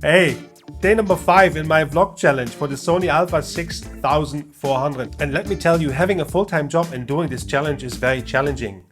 Hey, day number 5 in my vlog challenge for the Sony a6400. And let me tell you, having a full-time job and doing this challenge is very challenging.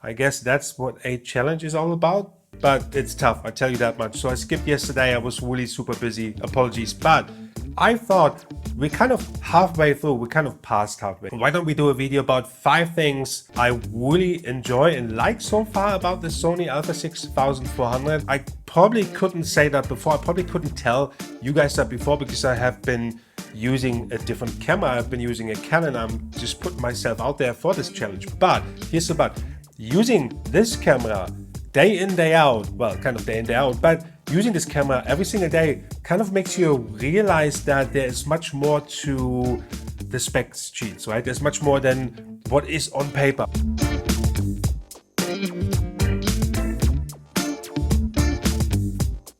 I guess that's what a challenge is all about, but it's tough, I tell you that much. So I skipped yesterday, I was really super busy, apologies. But I thought we're kind of halfway through, we're kind of past halfway. Why don't we do a video about 5 things I really enjoy and like so far about the Sony a6400. I probably couldn't say that before, I probably couldn't tell you guys that before because I have been using a different camera. I've been using a Canon. I'm just putting myself out there for this challenge. But here's the but. Using this camera day in, day out, well, kind of day in, day out, but using this camera every single day kind of makes you realize that there is much more to the specs sheets, right? There's much more than what is on paper.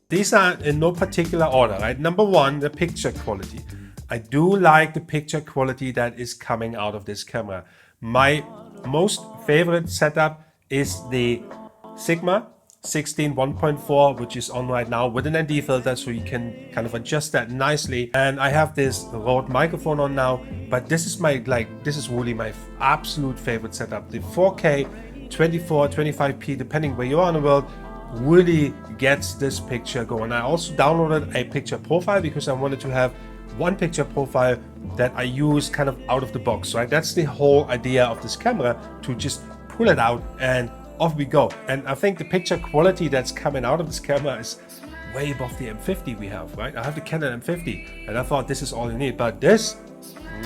These are in no particular order, right? Number 1, the picture quality. I do like the picture quality that is coming out of this camera. My most favorite setup is the Sigma 16 1.4, which is on right now with an ND filter, so you can kind of adjust that nicely. And I have this Rode microphone on now, but this is this is really my absolute favorite setup. The 4K 24 25p, depending where you are in the world, really gets this picture going. I also downloaded a picture profile because I wanted to have one picture profile that I use kind of out of the box, right? That's the whole idea of this camera, to just pull it out and off we go. And I think the picture quality that's coming out of this camera is way above the M50 we have, right? I have the Canon M50 and I thought this is all you need, but this,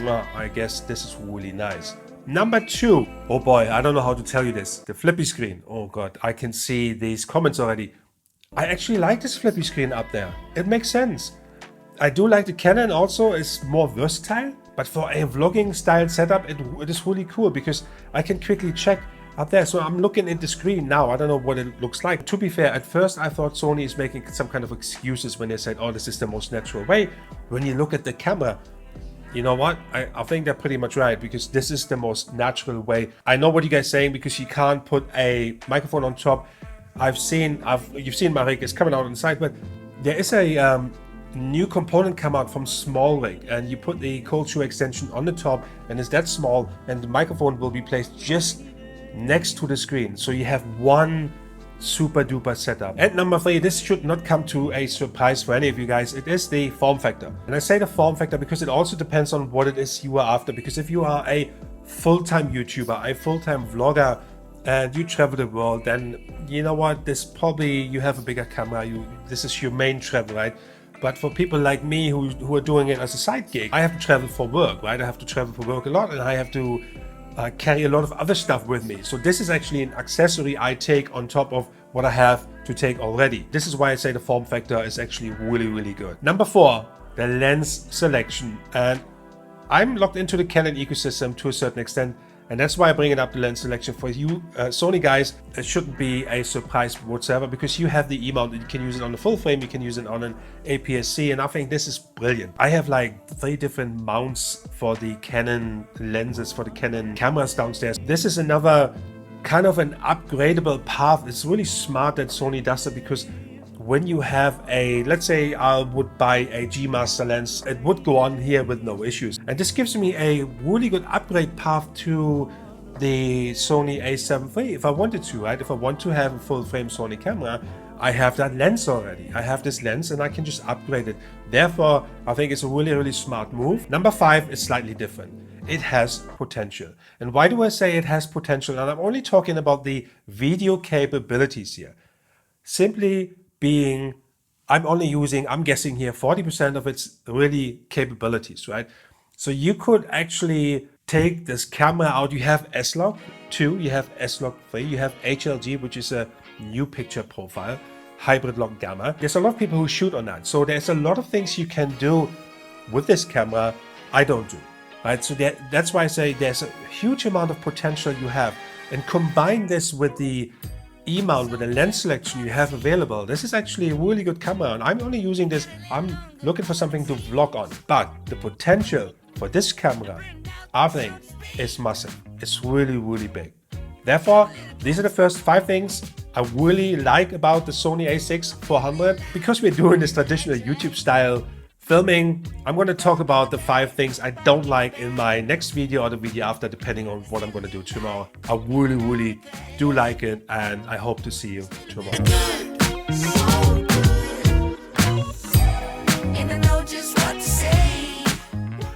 I guess this is really nice. Number 2, oh boy, I don't know how to tell you this, the Flippy Screen. Oh god, I can see these comments already. I actually like this Flippy Screen up there. It makes sense. I do like the Canon also, is more versatile, but for a vlogging style setup, it is really cool because I can quickly check up there. So I'm looking at the screen now, I don't know what it looks like. To be fair, at first I thought Sony is making some kind of excuses when they said, oh, this is the most natural way. When you look at the camera, you know what? I think they're pretty much right, because this is the most natural way. I know what you guys are saying, because you can't put a microphone on top. You've seen my rig is coming out on the side, but there is a new component come out from SmallRig, and you put the cold shoe extension on the top, and it's that small, and the microphone will be placed just next to the screen, so you have one super duper setup. And number 3, this should not come to a surprise for any of you guys, it is the form factor. And I say the form factor because it also depends on what it is you are after, because if you are a full-time YouTuber, a full-time vlogger, and you travel the world, then you know what, this probably, you have a bigger camera, this is your main travel, right? But for people like me who are doing it as a side gig, I have to travel for work, right? I have to travel for work a lot, and I have to carry a lot of other stuff with me. So this is actually an accessory I take on top of what I have to take already. This is why I say the form factor is actually really, really good. Number 4, the lens selection. And I'm locked into the Canon ecosystem to a certain extent, and that's why I bring it up, the lens selection for you Sony guys. It shouldn't be a surprise whatsoever, because you have the E-mount. You can use it on the full frame, you can use it on an APS-C, and I think this is brilliant. I have like 3 different mounts for the Canon lenses, for the Canon cameras downstairs. This is another kind of an upgradable path. It's really smart that Sony does it, because when you have a, let's say I would buy a G Master lens, it would go on here with no issues. And this gives me a really good upgrade path to the Sony a7 III if I wanted to, right? If I want to have a full frame Sony camera, I have that lens already. I have this lens and I can just upgrade it. Therefore, I think it's a really, really smart move. Number 5 is slightly different. It has potential. And why do I say it has potential? And I'm only talking about the video capabilities here. Simply being, I'm guessing here 40% of its really capabilities, right? So you could actually take this camera out. You have S-Log 2, you have S-Log 3, you have HLG, which is a new picture profile, hybrid log gamma. There's a lot of people who shoot on that. So there's a lot of things you can do with this camera I don't do, right? So that's why I say there's a huge amount of potential you have. And combine this with the E-mount, with the lens selection you have available. This is actually a really good camera, and I'm only using this, I'm looking for something to vlog on. But the potential for this camera, I think, is massive. It's really, really big. Therefore, these are the first 5 things I really like about the Sony a6400. Because we're doing this traditional YouTube style filming, I'm going to talk about the 5 things I don't like in my next video or the video after, depending on what I'm going to do tomorrow. I really do like it, and I hope to see you tomorrow.